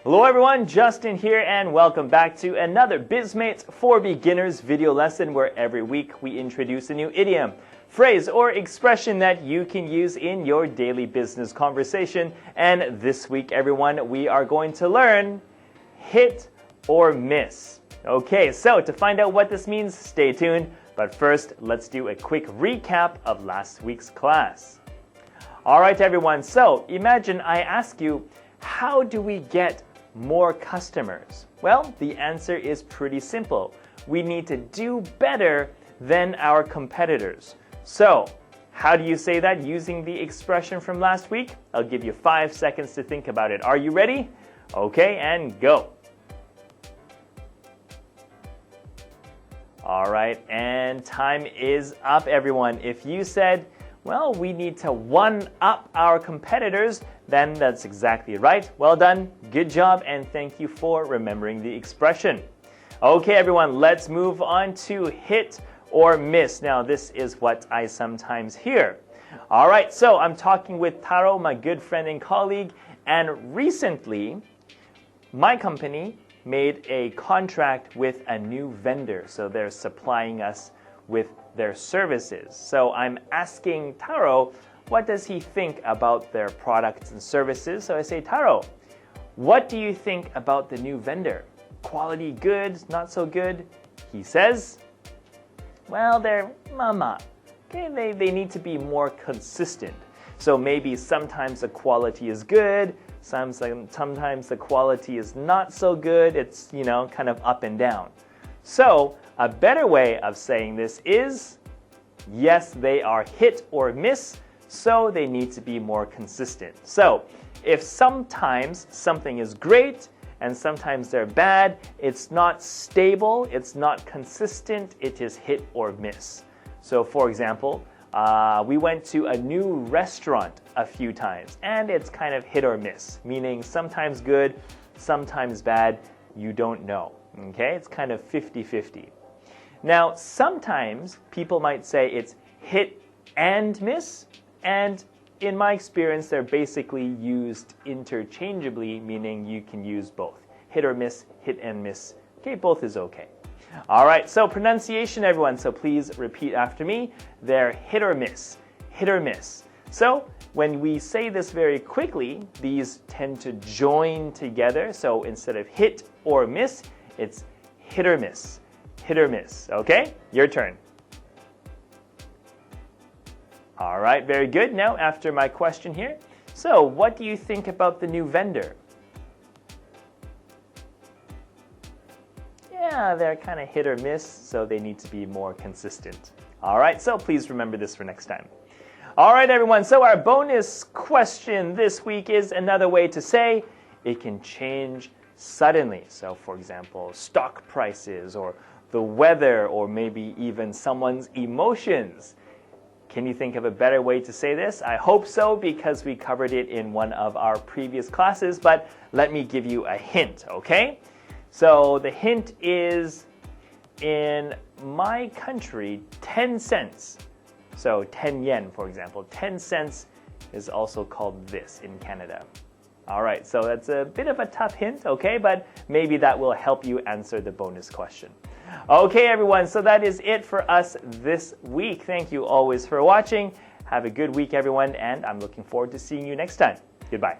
Hello everyone, Justin here and welcome back to another Bizmates for Beginners video lesson where every week we introduce a new idiom, phrase, or expression that you can use in your daily business conversation. And this week, everyone, we are going to learn hit or miss. Okay, so to find out what this means, stay tuned. But first, let's do a quick recap of last week's class. All right, everyone, so imagine I ask you, how do we get more customers? Well, the answer is pretty simple. We need to do better than our competitors. So, how do you say that using the expression from last week? I'll give you 5 seconds to think about it. Are you ready? Okay, and go. All right, and time is up, everyone. If you said, well, we need to one-up our competitors, then that's exactly right. Well done, good job, and thank you for remembering the expression. Okay, everyone, let's move on to hit or miss. Now, this is what I sometimes hear. All right, so I'm talking with Taro, my good friend and colleague, and recently, my company made a contract with a new vendor, so they're supplying us with their services. So I'm asking Taro, what does he think about their products and services? So I say, Taro, what do you think about the new vendor? Quality good, not so good? He says, well, they're mama. Okay, they need to be more consistent. So maybe sometimes the quality is good, sometimes the quality is not so good. It's, kind of up and down. So a better way of saying this is, yes, they are hit or miss, so they need to be more consistent. So if sometimes something is great and sometimes they're bad, it's not stable, it's not consistent, it is hit or miss. So for example, we went to a new restaurant a few times and it's kind of hit or miss, meaning sometimes good, sometimes bad, you don't know. Okay, it's kind of 50-50. Now, sometimes people might say it's hit and miss, and in my experience, they're basically used interchangeably, meaning you can use both. Hit or miss, hit and miss. Okay, both is okay. All right, so pronunciation, everyone. So please repeat after me. They're hit or miss, hit or miss. So when we say this very quickly, these tend to join together. So instead of hit or miss, it's hit or miss, hit or miss. Okay, your turn. All right, very good. Now, after my question here, so what do you think about the new vendor? Yeah, they're kind of hit or miss, so they need to be more consistent. All right, so please remember this for next time. All right, everyone, so our bonus question this week is another way to say it can change suddenly. So, for example, stock prices or the weather or maybe even someone's emotions. Can you think of a better way to say this? I hope so because we covered it in one of our previous classes, but let me give you a hint, okay? So the hint is, in my country, 10 cents. So 10 yen, for example. 10 cents is also called this in Canada. All right, so that's a bit of a tough hint, okay? But maybe that will help you answer the bonus question. Okay, everyone, so that is it for us this week. Thank you always for watching. Have a good week, everyone, and I'm looking forward to seeing you next time. Goodbye.